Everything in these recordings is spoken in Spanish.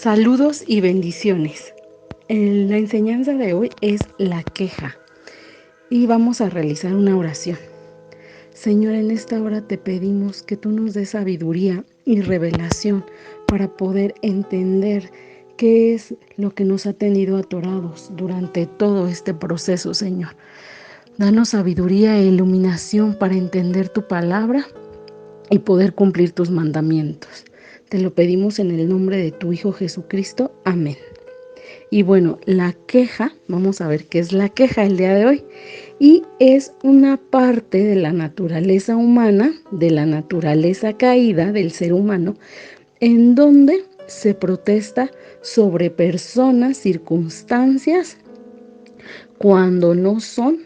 Saludos y bendiciones. La enseñanza de hoy es la queja y vamos a realizar una oración. Señor, en esta hora te pedimos que tú nos des sabiduría y revelación para poder entender qué es lo que nos ha tenido atorados durante todo este proceso, Señor. Danos sabiduría e iluminación para entender tu palabra y poder cumplir tus mandamientos. Te lo pedimos en el nombre de tu Hijo Jesucristo. Amén. Y bueno, la queja, vamos a ver qué es la queja el día de hoy. Y es una parte de la naturaleza humana, de la naturaleza caída del ser humano, en donde se protesta sobre personas, circunstancias, cuando no son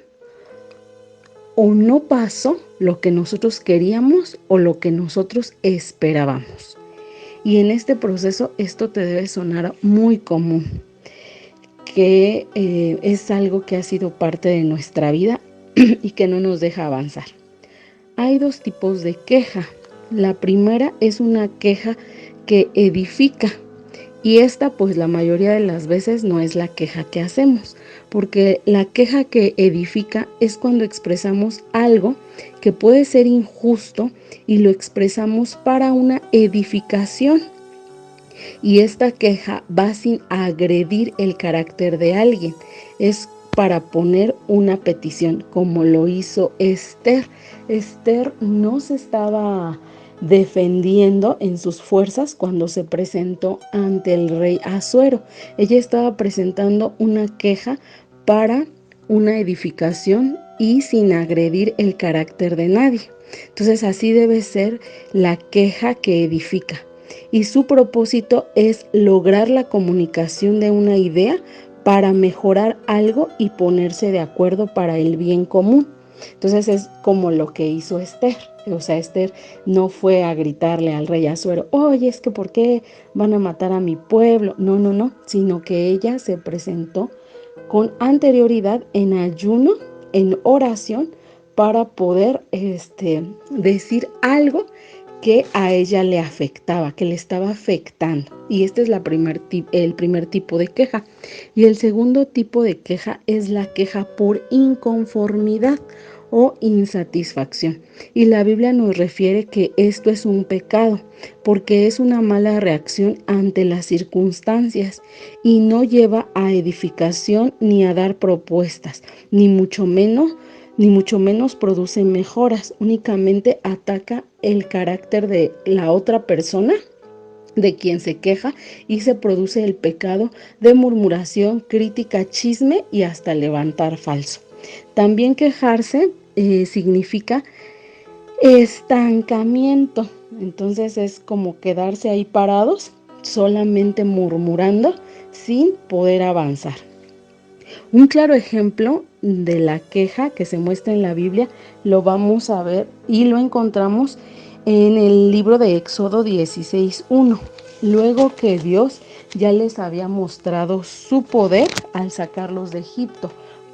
o no pasó lo que nosotros queríamos o lo que nosotros esperábamos. Y en este proceso esto te debe sonar muy común, que es algo que ha sido parte de nuestra vida y que no nos deja avanzar. Hay dos tipos de queja. La primera es una queja que edifica. Y esta, pues la mayoría de las veces no es la queja que hacemos, porque la queja que edifica es cuando expresamos algo que puede ser injusto y lo expresamos para una edificación. Y esta queja va sin agredir el carácter de alguien, es para poner una petición, como lo hizo Esther. Esther no se estaba defendiendo en sus fuerzas cuando se presentó ante el rey Asuero. Ella estaba presentando una queja para una edificación y sin agredir el carácter de nadie. Entonces así debe ser la queja que edifica. Y su propósito es lograr la comunicación de una idea para mejorar algo y ponerse de acuerdo para el bien común. Entonces es como lo que hizo Esther. O sea, Esther no fue a gritarle al rey Asuero, oye, es que ¿por qué van a matar a mi pueblo? No, sino que ella se presentó con anterioridad en ayuno, en oración, para poder decir algo que a ella le afectaba, que le estaba afectando. Y este es el primer tipo de queja. Y el segundo tipo de queja es la queja por inconformidad o insatisfacción. Y la Biblia nos refiere que esto es un pecado, porque es una mala reacción ante las circunstancias y no lleva a edificación ni a dar propuestas, ni mucho menos produce mejoras, únicamente ataca el carácter de la otra persona, de quien se queja, y se produce el pecado de murmuración, crítica, chisme y hasta levantar falso. También quejarse significa estancamiento, entonces es como quedarse ahí parados, solamente murmurando sin poder avanzar. Un claro ejemplo de la queja que se muestra en la Biblia lo vamos a ver y lo encontramos en el libro de Éxodo 16:1. Luego que Dios ya les había mostrado su poder al sacarlos de Egipto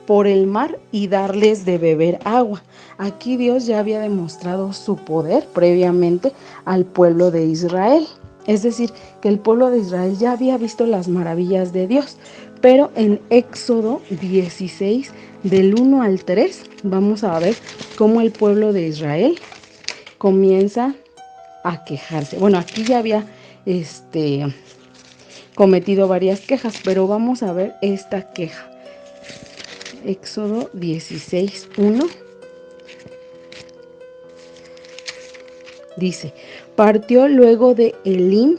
por el mar y darles de beber agua. Aquí Dios ya había demostrado su poder previamente al pueblo de Israel. Es decir, que el pueblo de Israel ya había visto las maravillas de Dios. Pero en Éxodo 16, del 1 al 3, vamos a ver cómo el pueblo de Israel comienza a quejarse. Bueno, aquí ya había cometido varias quejas, pero vamos a ver esta queja. Éxodo 16, 1. Dice, partió luego de Elim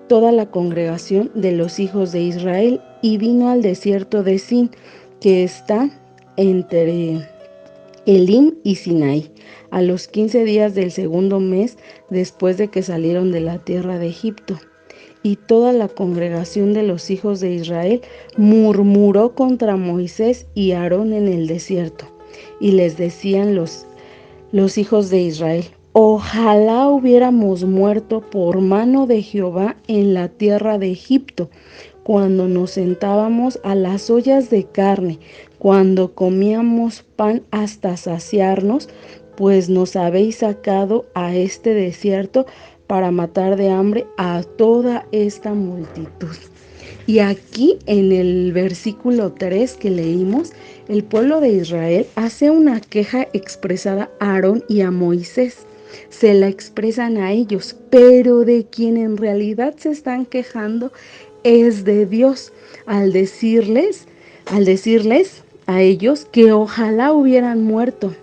toda la congregación de los hijos de Israel y vino al desierto de Sin, que está entre Elim y Sinaí, a los 15 días del segundo mes después de que salieron de la tierra de Egipto. Y toda la congregación de los hijos de Israel murmuró contra Moisés y Aarón en el desierto. Y les decían los hijos de Israel, ojalá hubiéramos muerto por mano de Jehová en la tierra de Egipto, cuando nos sentábamos a las ollas de carne, cuando comíamos pan hasta saciarnos, pues nos habéis sacado a este desierto para matar de hambre a toda esta multitud. Y aquí en el versículo 3 que leímos, el pueblo de Israel hace una queja expresada a Aarón y a Moisés. Se la expresan a ellos, pero de quien en realidad se están quejando es de Dios, al decirles a ellos que ojalá hubieran muerto.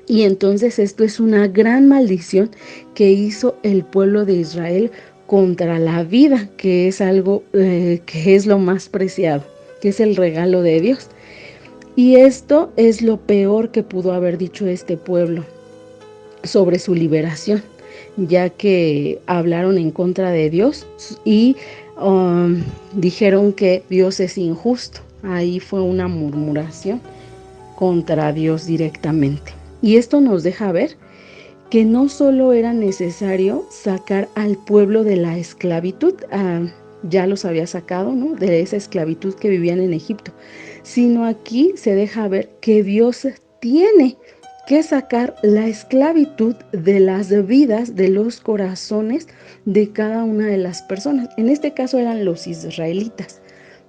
Y entonces esto es una gran maldición que hizo el pueblo de Israel contra la vida, que es algo que es lo más preciado, que es el regalo de Dios. Y esto es lo peor que pudo haber dicho este pueblo sobre su liberación, ya que hablaron en contra de Dios y dijeron que Dios es injusto. Ahí fue una murmuración contra Dios directamente. Y esto nos deja ver que no solo era necesario sacar al pueblo de la esclavitud, ya los había sacado, ¿no?, de esa esclavitud que vivían en Egipto, sino aquí se deja ver que Dios tiene que sacar la esclavitud de las vidas, de los corazones de cada una de las personas. En este caso eran los israelitas,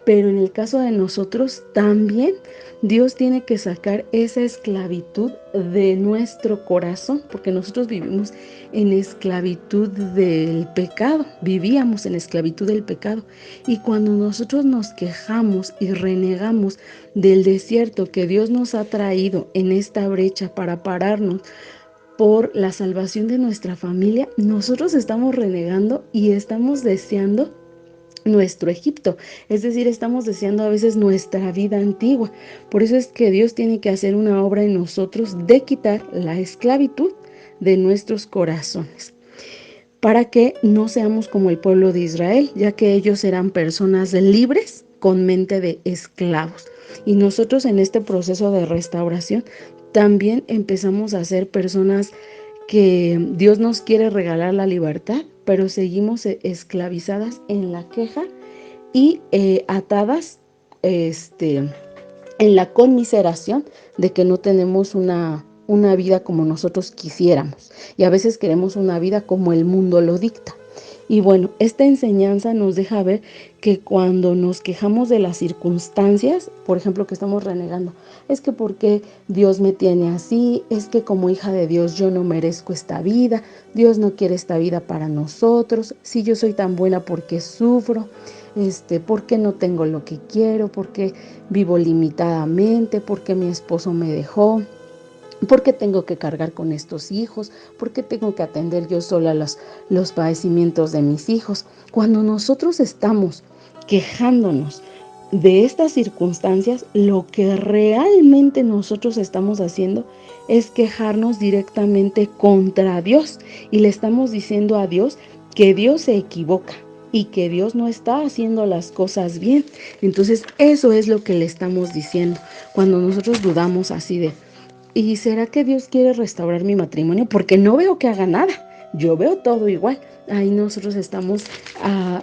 pero en el caso de nosotros también Dios tiene que sacar esa esclavitud de nuestro corazón, porque nosotros vivimos en esclavitud del pecado, vivíamos en esclavitud del pecado. Y cuando nosotros nos quejamos y renegamos del desierto que Dios nos ha traído en esta brecha para pararnos por la salvación de nuestra familia, nosotros estamos renegando y estamos deseando nuestro Egipto, es decir, estamos deseando a veces nuestra vida antigua. Por eso es que Dios tiene que hacer una obra en nosotros de quitar la esclavitud de nuestros corazones, para que no seamos como el pueblo de Israel, ya que ellos eran personas libres con mente de esclavos. Y nosotros en este proceso de restauración también empezamos a ser personas que Dios nos quiere regalar la libertad, pero seguimos esclavizadas en la queja y atadas en la conmiseración de que no tenemos una vida como nosotros quisiéramos. Y a veces queremos una vida como el mundo lo dicta. Y bueno, esta enseñanza nos deja ver que cuando nos quejamos de las circunstancias, por ejemplo, que estamos renegando, es que porque Dios me tiene así, es que como hija de Dios yo no merezco esta vida, Dios no quiere esta vida para nosotros, si yo soy tan buena, ¿por qué sufro? ¿Por qué no tengo lo que quiero? ¿Por qué vivo limitadamente? ¿Por qué mi esposo me dejó? ¿Por qué tengo que cargar con estos hijos? ¿Por qué tengo que atender yo sola los padecimientos de mis hijos? Cuando nosotros estamos quejándonos de estas circunstancias, lo que realmente nosotros estamos haciendo es quejarnos directamente contra Dios y le estamos diciendo a Dios que Dios se equivoca y que Dios no está haciendo las cosas bien. Entonces eso es lo que le estamos diciendo cuando nosotros dudamos así de: ¿y será que Dios quiere restaurar mi matrimonio? Porque no veo que haga nada, yo veo todo igual. Ahí nosotros estamos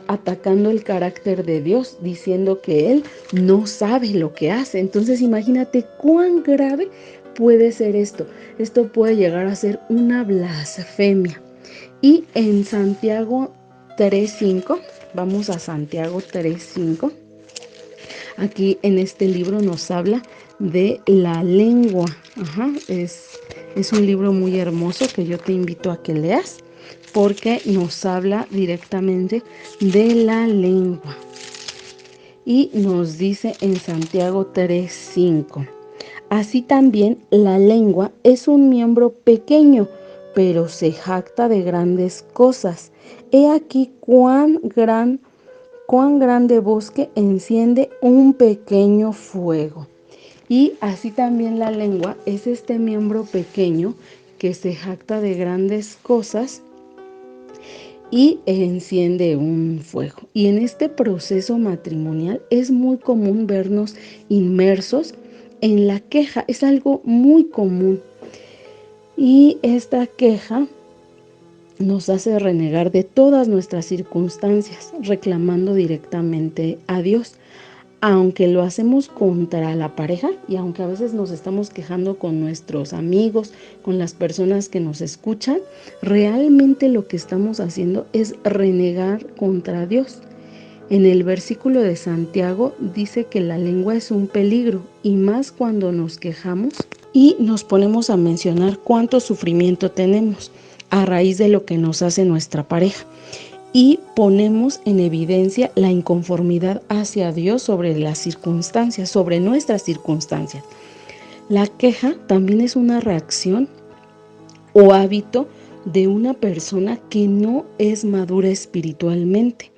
atacando el carácter de Dios, diciendo que Él no sabe lo que hace. Entonces imagínate cuán grave puede ser esto. Esto puede llegar a ser una blasfemia. Y en Santiago 3:5, vamos a Santiago 3:5. Aquí en este libro nos habla de la lengua. Es un libro muy hermoso que yo te invito a que leas, porque nos habla directamente de la lengua. Y nos dice en Santiago 3:5: así también la lengua es un miembro pequeño, pero se jacta de grandes cosas. He aquí cuán grande bosque enciende un pequeño fuego. Y así también la lengua es este miembro pequeño que se jacta de grandes cosas y enciende un fuego. Y en este proceso matrimonial es muy común vernos inmersos en la queja. Es algo muy común. Y esta queja nos hace renegar de todas nuestras circunstancias, reclamando directamente a Dios. aunque lo hacemos contra la pareja y aunque a veces nos estamos quejando con nuestros amigos, con las personas que nos escuchan, realmente lo que estamos haciendo es renegar contra Dios. En el versículo de Santiago dice que la lengua es un peligro y más cuando nos quejamos y nos ponemos a mencionar cuánto sufrimiento tenemos a raíz de lo que nos hace nuestra pareja. Y ponemos en evidencia la inconformidad hacia Dios sobre las circunstancias, sobre nuestras circunstancias. La queja también es una reacción o hábito de una persona que no es madura espiritualmente.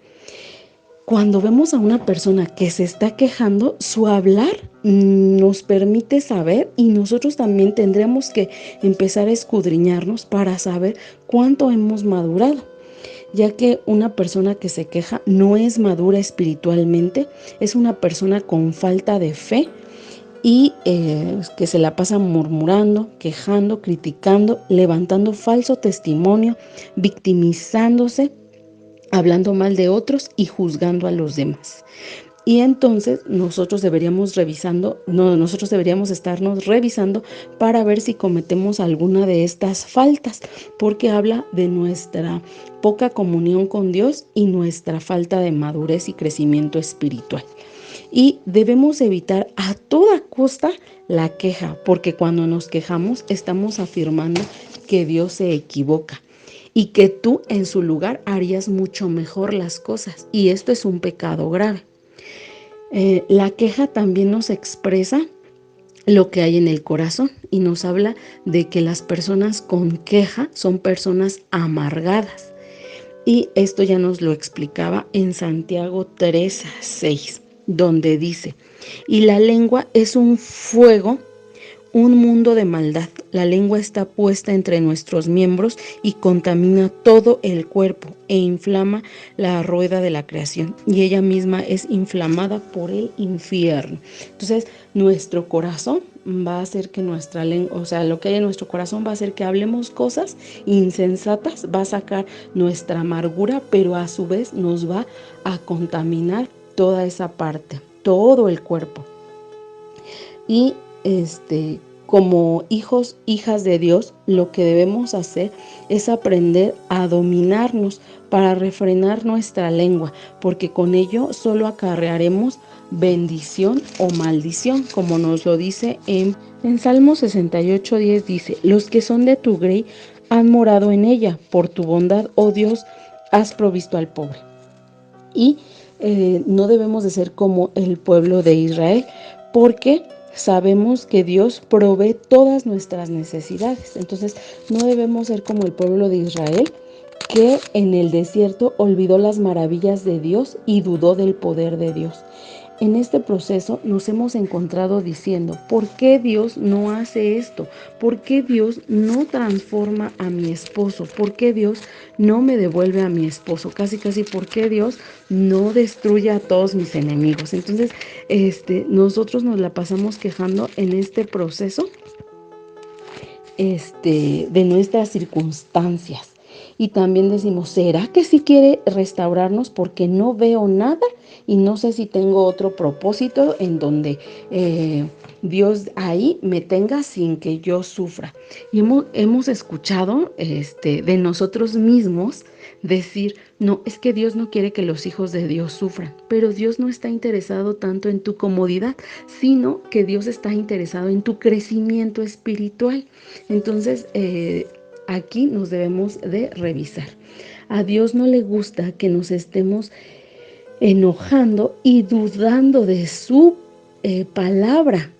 Cuando vemos a una persona que se está quejando, su hablar nos permite saber y nosotros también tendremos que empezar a escudriñarnos para saber cuánto hemos madurado, ya que una persona que se queja no es madura espiritualmente, es una persona con falta de fe y que se la pasa murmurando, quejando, criticando, levantando falso testimonio, victimizándose, hablando mal de otros y juzgando a los demás. Y entonces nosotros deberíamos estarnos revisando para ver si cometemos alguna de estas faltas, porque habla de nuestra poca comunión con Dios y nuestra falta de madurez y crecimiento espiritual. Y debemos evitar a toda costa la queja, porque cuando nos quejamos estamos afirmando que Dios se equivoca y que tú en su lugar harías mucho mejor las cosas, y esto es un pecado grave. La queja también nos expresa lo que hay en el corazón y nos habla de que las personas con queja son personas amargadas. Y esto ya nos lo explicaba en Santiago 3:6, donde dice: y la lengua es un fuego, un mundo de maldad. La lengua está puesta entre nuestros miembros y contamina todo el cuerpo e inflama la rueda de la creación. Y ella misma es inflamada por el infierno. Entonces, nuestro corazón va a hacer que nuestra lengua, o sea, lo que hay en nuestro corazón va a hacer que hablemos cosas insensatas, va a sacar nuestra amargura, pero a su vez nos va a contaminar toda esa parte, todo el cuerpo. Y como hijos, hijas de Dios, lo que debemos hacer es aprender a dominarnos para refrenar nuestra lengua, porque con ello solo acarrearemos bendición o maldición, como nos lo dice en Salmo 68:10, dice: los que son de tu grey han morado en ella, por tu bondad, oh Dios, has provisto al pobre. Y no debemos de ser como el pueblo de Israel, porque sabemos que Dios provee todas nuestras necesidades. Entonces, no debemos ser como el pueblo de Israel, que en el desierto olvidó las maravillas de Dios y dudó del poder de Dios. En este proceso nos hemos encontrado diciendo: ¿por qué Dios no hace esto? ¿Por qué Dios no transforma a mi esposo? ¿Por qué Dios no me devuelve a mi esposo? Casi, ¿por qué Dios no destruye a todos mis enemigos? Entonces, nosotros nos la pasamos quejando en este proceso de nuestras circunstancias. Y también decimos: ¿será que sí quiere restaurarnos? Porque no veo nada y no sé si tengo otro propósito en donde Dios ahí me tenga sin que yo sufra. Y hemos escuchado de nosotros mismos decir: no, es que Dios no quiere que los hijos de Dios sufran, pero Dios no está interesado tanto en tu comodidad, sino que Dios está interesado en tu crecimiento espiritual. Entonces, aquí nos debemos de revisar. A Dios no le gusta que nos estemos enojando y dudando de su palabra.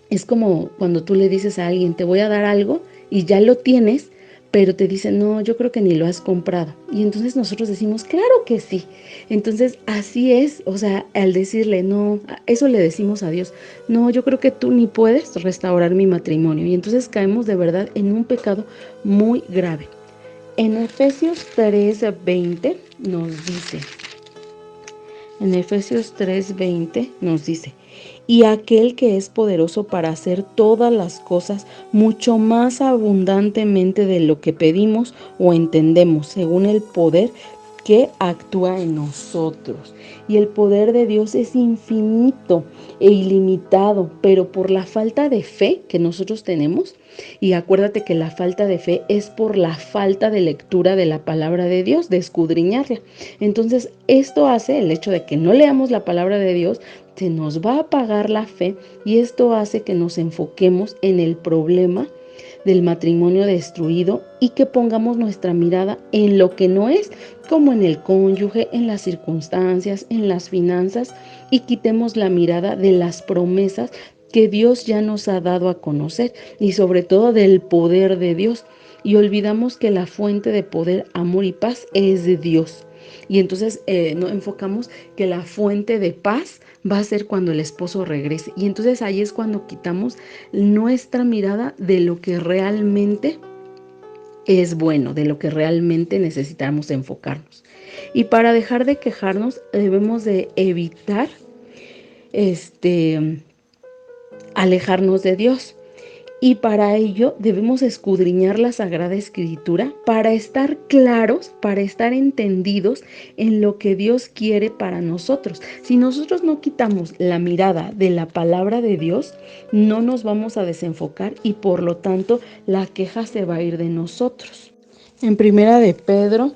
Es como cuando tú le dices a alguien: te voy a dar algo, y ya lo tienes, pero te dicen: no, yo creo que ni lo has comprado. Y entonces nosotros decimos: claro que sí. Entonces así es, o sea, al decirle no, eso le decimos a Dios: no, yo creo que tú ni puedes restaurar mi matrimonio. Y entonces caemos de verdad en un pecado muy grave. En Efesios 3:20 nos dice, y aquel que es poderoso para hacer todas las cosas mucho más abundantemente de lo que pedimos o entendemos, según el poder que actúa en nosotros. Y el poder de Dios es infinito e ilimitado, pero por la falta de fe que nosotros tenemos, y acuérdate que la falta de fe es por la falta de lectura de la palabra de Dios, de escudriñarla. Entonces, esto hace, el hecho de que no leamos la palabra de Dios, se nos va a apagar la fe, y esto hace que nos enfoquemos en el problema del matrimonio destruido y que pongamos nuestra mirada en lo que no es, como en el cónyuge, en las circunstancias, en las finanzas, y quitemos la mirada de las promesas que Dios ya nos ha dado a conocer, y sobre todo del poder de Dios. Y olvidamos que la fuente de poder, amor y paz es de Dios. Y entonces no enfocamos que la fuente de paz va a ser cuando el esposo regrese. Y entonces ahí es cuando quitamos nuestra mirada de lo que realmente es bueno, de lo que realmente necesitamos enfocarnos. Y para dejar de quejarnos, debemos de evitar alejarnos de Dios. Y para ello debemos escudriñar la Sagrada Escritura para estar claros, para estar entendidos en lo que Dios quiere para nosotros. Si nosotros no quitamos la mirada de la palabra de Dios, no nos vamos a desenfocar y por lo tanto la queja se va a ir de nosotros. En Primera de Pedro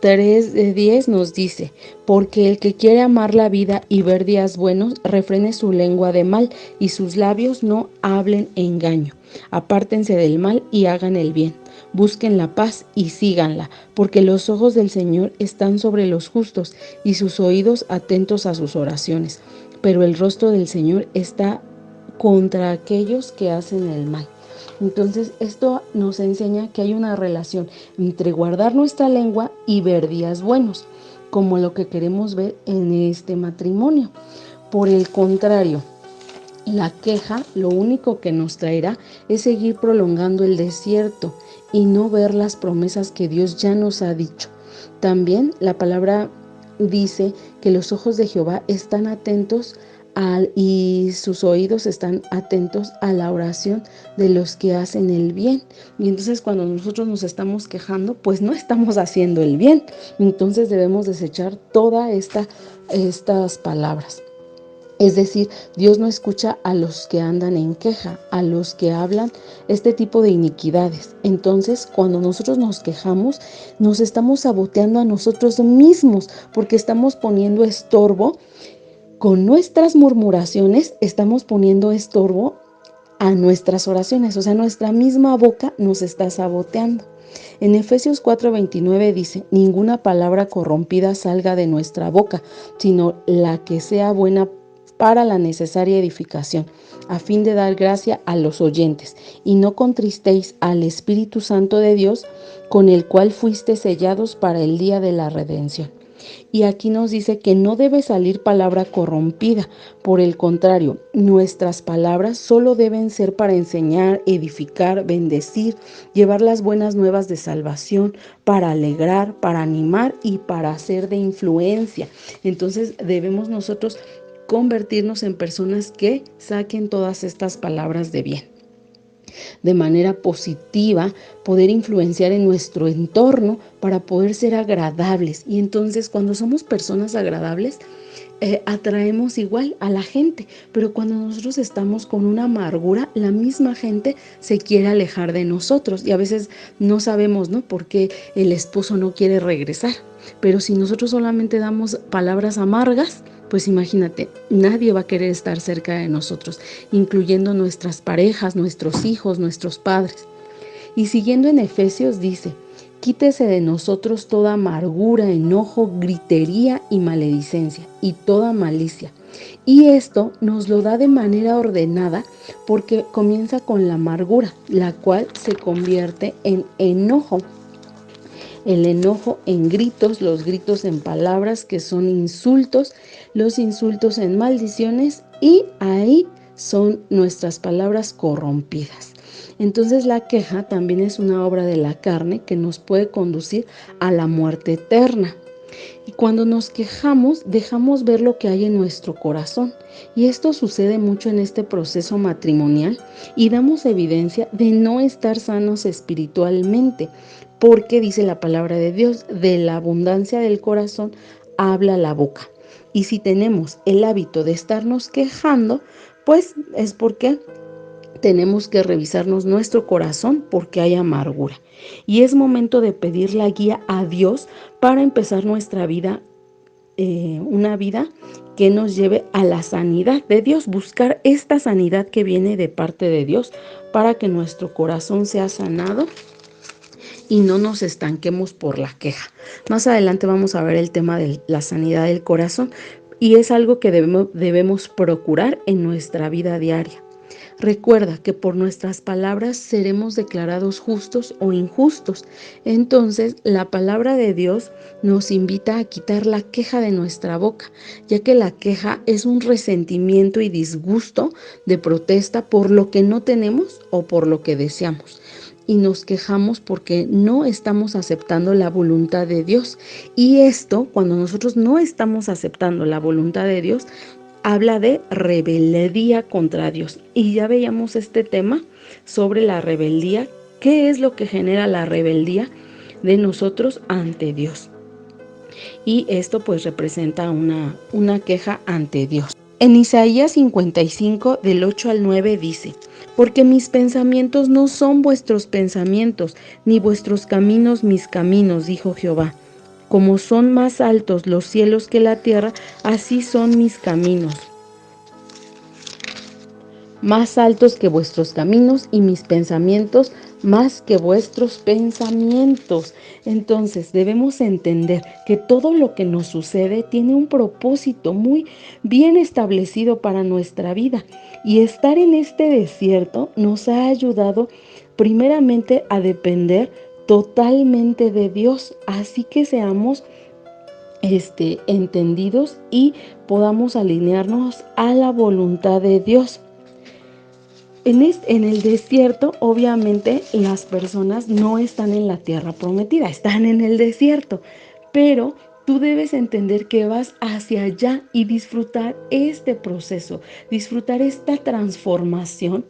3:10 nos dice: porque el que quiere amar la vida y ver días buenos, refrene su lengua de mal y sus labios no hablen engaño. Apártense del mal y hagan el bien. Busquen la paz y síganla, porque los ojos del Señor están sobre los justos y sus oídos atentos a sus oraciones. Pero el rostro del Señor está contra aquellos que hacen el mal. Entonces, esto nos enseña que hay una relación entre guardar nuestra lengua y ver días buenos, como lo que queremos ver en este matrimonio. Por el contrario, la queja lo único que nos traerá es seguir prolongando el desierto y no ver las promesas que Dios ya nos ha dicho. También la palabra dice que los ojos de Jehová están atentos y sus oídos están atentos a la oración de los que hacen el bien. Y entonces cuando nosotros nos estamos quejando, pues no estamos haciendo el bien. Entonces debemos desechar todas estas palabras. Es decir, Dios no escucha a los que andan en queja, a los que hablan este tipo de iniquidades. Entonces, cuando nosotros nos quejamos, nos estamos saboteando a nosotros mismos, porque estamos poniendo estorbo. Con nuestras murmuraciones estamos poniendo estorbo a nuestras oraciones, o sea, nuestra misma boca nos está saboteando. En Efesios 4:29 dice: ninguna palabra corrompida salga de nuestra boca, sino la que sea buena para la necesaria edificación, a fin de dar gracia a los oyentes, y no contristéis al Espíritu Santo de Dios, con el cual fuiste sellados para el día de la redención. Y aquí nos dice que no debe salir palabra corrompida. Por el contrario, nuestras palabras solo deben ser para enseñar, edificar, bendecir, llevar las buenas nuevas de salvación, para alegrar, para animar y para ser de influencia. Entonces debemos nosotros convertirnos en personas que saquen todas estas palabras de bien. De manera positiva, poder influenciar en nuestro entorno para poder ser agradables. Y entonces cuando somos personas agradables, atraemos igual a la gente, pero cuando nosotros estamos con una amargura, la misma gente se quiere alejar de nosotros y a veces no sabemos, ¿no?, por qué el esposo no quiere regresar. Pero si nosotros solamente damos palabras amargas, pues imagínate, nadie va a querer estar cerca de nosotros, incluyendo nuestras parejas, nuestros hijos, nuestros padres. Y siguiendo en Efesios dice: quítese de nosotros toda amargura, enojo, gritería y maledicencia y toda malicia. Y esto nos lo da de manera ordenada, porque comienza con la amargura, la cual se convierte en enojo. El enojo en gritos, los gritos en palabras que son insultos, los insultos en maldiciones, y ahí son nuestras palabras corrompidas. Entonces la queja también es una obra de la carne que nos puede conducir a la muerte eterna. Y cuando nos quejamos, dejamos ver lo que hay en nuestro corazón. Y esto sucede mucho en este proceso matrimonial y damos evidencia de no estar sanos espiritualmente, porque dice la palabra de Dios, de la abundancia del corazón habla la boca. Y si tenemos el hábito de estarnos quejando, pues es porque tenemos que revisarnos nuestro corazón porque hay amargura. Y es momento de pedir la guía a Dios para empezar nuestra vida, una vida que nos lleve a la sanidad de Dios, buscar esta sanidad que viene de parte de Dios para que nuestro corazón sea sanado y no nos estanquemos por la queja. Más adelante vamos a ver el tema de la sanidad del corazón y es algo que debemos procurar en nuestra vida diaria. Recuerda que por nuestras palabras seremos declarados justos o injustos. Entonces, la palabra de Dios nos invita a quitar la queja de nuestra boca, ya que la queja es un resentimiento y disgusto de protesta por lo que no tenemos o por lo que deseamos. Y nos quejamos porque no estamos aceptando la voluntad de Dios. Y esto, cuando nosotros no estamos aceptando la voluntad de Dios, habla de rebeldía contra Dios. Y ya veíamos este tema sobre la rebeldía. ¿Qué es lo que genera la rebeldía de nosotros ante Dios? Y esto pues representa una queja ante Dios. En Isaías 55, del 8 al 9 dice: porque mis pensamientos no son vuestros pensamientos, ni vuestros caminos mis caminos, dijo Jehová. Como son más altos los cielos que la tierra, así son mis caminos, más altos que vuestros caminos, y mis pensamientos más que vuestros pensamientos. Entonces debemos entender que todo lo que nos sucede tiene un propósito muy bien establecido para nuestra vida, y estar en este desierto nos ha ayudado primeramente a depender totalmente de Dios. Así que seamos entendidos y podamos alinearnos a la voluntad de Dios. En el desierto, obviamente, las personas no están en la tierra prometida, están en el desierto, pero tú debes entender que vas hacia allá y disfrutar este proceso, disfrutar esta transformación.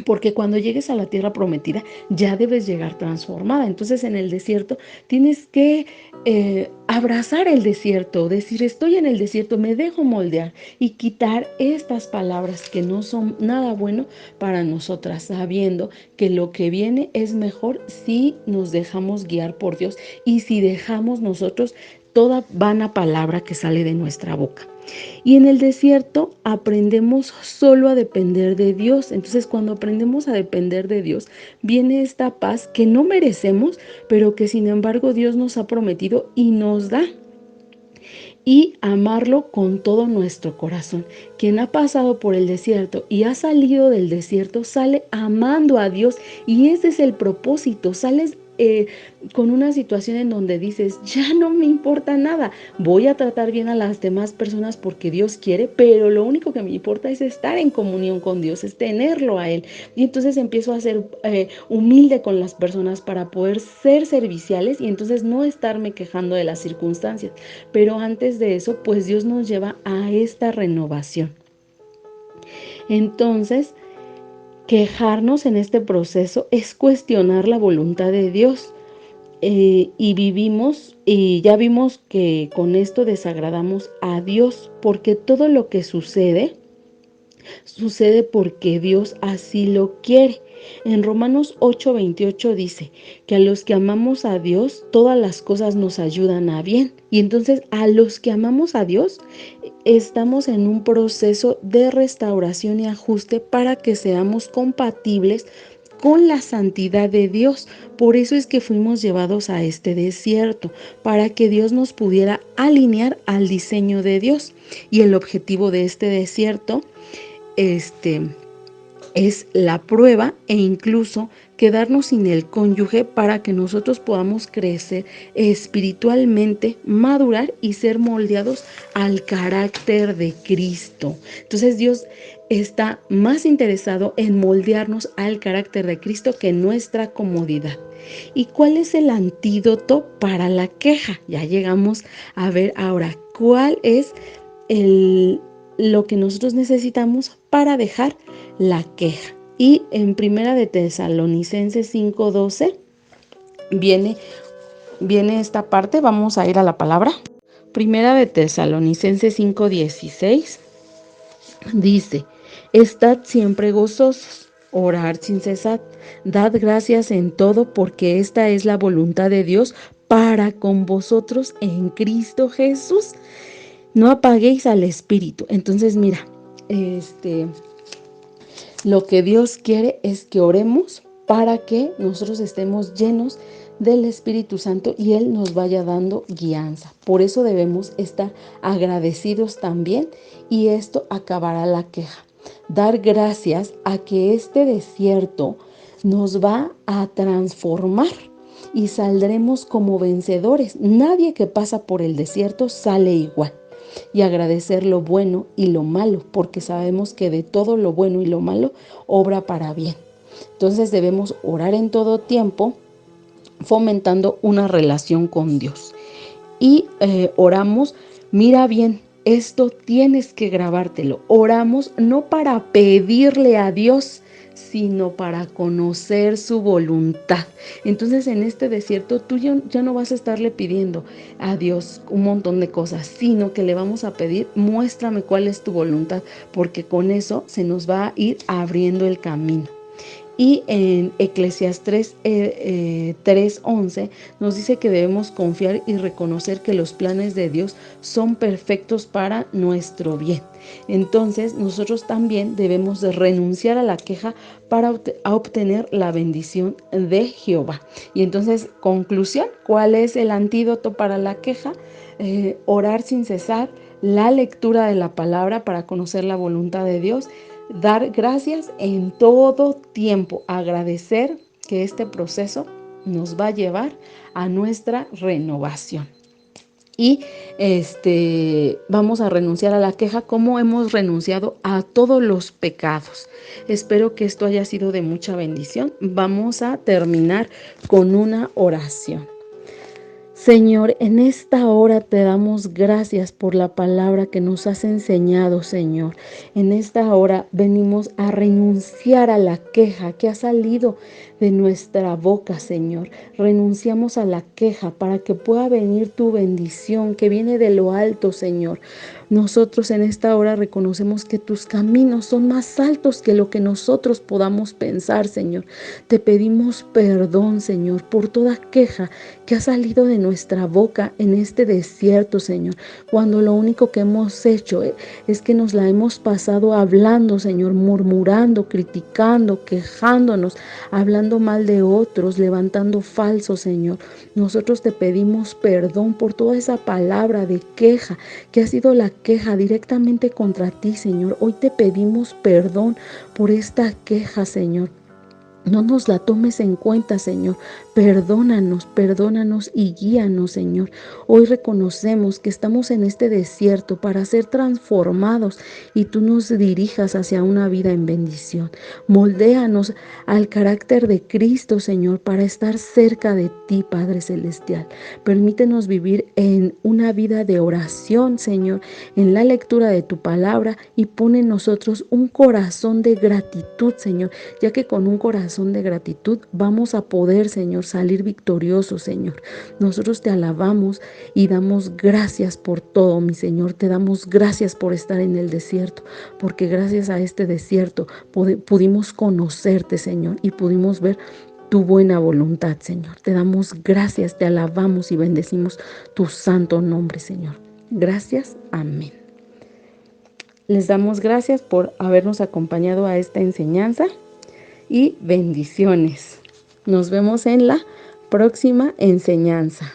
Porque cuando llegues a la tierra prometida, ya debes llegar transformada. Entonces, en el desierto tienes que abrazar el desierto, decir: estoy en el desierto, me dejo moldear, y quitar estas palabras que no son nada bueno para nosotras, sabiendo que lo que viene es mejor si nos dejamos guiar por Dios y si dejamos nosotros toda vana palabra que sale de nuestra boca. Y en el desierto aprendemos solo a depender de Dios. Entonces, cuando aprendemos a depender de Dios, viene esta paz que no merecemos, pero que sin embargo Dios nos ha prometido y nos da. Y amarlo con todo nuestro corazón. Quien ha pasado por el desierto y ha salido del desierto, sale amando a Dios, y ese es el propósito. Sales con una situación en donde dices: ya no me importa nada, voy a tratar bien a las demás personas porque Dios quiere, pero lo único que me importa es estar en comunión con Dios, es tenerlo a Él. Y entonces empiezo a ser humilde con las personas para poder ser serviciales y entonces no estarme quejando de las circunstancias. Pero antes de eso, pues Dios nos lleva a esta renovación. Entonces, quejarnos en este proceso es cuestionar la voluntad de Dios. Y ya vimos que con esto desagradamos a Dios, porque todo lo que sucede porque Dios así lo quiere. En Romanos 8:28 dice que a los que amamos a Dios, todas las cosas nos ayudan a bien. Y entonces a los que amamos a Dios, estamos en un proceso de restauración y ajuste para que seamos compatibles con la santidad de Dios. Por eso es que fuimos llevados a este desierto, para que Dios nos pudiera alinear al diseño de Dios. Y el objetivo de este desierto es la prueba, e incluso quedarnos sin el cónyuge para que nosotros podamos crecer espiritualmente, madurar y ser moldeados al carácter de Cristo. Entonces Dios está más interesado en moldearnos al carácter de Cristo que en nuestra comodidad. ¿Y cuál es el antídoto para la queja? Ya llegamos a ver ahora cuál es lo que nosotros necesitamos para dejar la queja. Y en Primera de Tesalonicenses 5:12 viene, viene esta parte. Vamos a ir a la palabra. Primera de Tesalonicenses 5:16 dice: estad siempre gozosos, orar sin cesar, dad gracias en todo, porque esta es la voluntad de Dios para con vosotros en Cristo Jesús. No apaguéis al Espíritu. Entonces, mira, lo que Dios quiere es que oremos para que nosotros estemos llenos del Espíritu Santo y Él nos vaya dando guianza. Por eso debemos estar agradecidos también, y esto acabará la queja. Dar gracias a que este desierto nos va a transformar y saldremos como vencedores. Nadie que pasa por el desierto sale igual. Y agradecer lo bueno y lo malo, porque sabemos que de todo lo bueno y lo malo obra para bien. Entonces debemos orar en todo tiempo, fomentando una relación con Dios. Y oramos, mira bien, esto tienes que grabártelo. Oramos no para pedirle a Dios, sino para conocer su voluntad. Entonces, en este desierto tú ya no vas a estarle pidiendo a Dios un montón de cosas, sino que le vamos a pedir: muéstrame cuál es tu voluntad, porque con eso se nos va a ir abriendo el camino. Y en Eclesiastés 3:11 nos dice que debemos confiar y reconocer que los planes de Dios son perfectos para nuestro bien. Entonces nosotros también debemos de renunciar a la queja para obtener la bendición de Jehová. Y entonces, conclusión, ¿cuál es el antídoto para la queja? Orar sin cesar, la lectura de la palabra para conocer la voluntad de Dios, dar gracias en todo tiempo, agradecer que este proceso nos va a llevar a nuestra renovación. Y vamos a renunciar a la queja como hemos renunciado a todos los pecados. Espero que esto haya sido de mucha bendición. Vamos a terminar con una oración. Señor, en esta hora te damos gracias por la palabra que nos has enseñado, Señor. En esta hora venimos a renunciar a la queja que ha salido de nuestra boca, Señor. Renunciamos a la queja para que pueda venir tu bendición que viene de lo alto, Señor. Nosotros en esta hora reconocemos que tus caminos son más altos que lo que nosotros podamos pensar, Señor. Te pedimos perdón, Señor, por toda queja que ha salido de nuestra boca en este desierto, Señor, cuando lo único que hemos hecho es que nos la hemos pasado hablando, Señor, murmurando, criticando, quejándonos, hablando mal de otros, levantando falsos, Señor. Nosotros te pedimos perdón por toda esa palabra de queja que ha sido la queja directamente contra ti, Señor. Hoy te pedimos perdón por esta queja, Señor. No nos la tomes en cuenta, Señor. Perdónanos y guíanos, Señor. Hoy reconocemos que estamos en este desierto para ser transformados y tú nos dirijas hacia una vida en bendición. Moldéanos al carácter de Cristo, Señor, para estar cerca de ti, Padre Celestial. Permítenos vivir en una vida de oración, Señor, en la lectura de tu palabra, y pone en nosotros un corazón de gratitud, Señor, ya que con un corazón de gratitud vamos a poder, Señor, salir victoriosos, Señor. Nosotros te alabamos y damos gracias por todo, mi Señor. Te damos gracias por estar en el desierto, porque gracias a este desierto pudimos conocerte, Señor, y pudimos ver tu buena voluntad, Señor. Te damos gracias, te alabamos y bendecimos tu santo nombre, Señor. Gracias, amén. Les damos gracias por habernos acompañado a esta enseñanza y bendiciones. Nos vemos en la próxima enseñanza.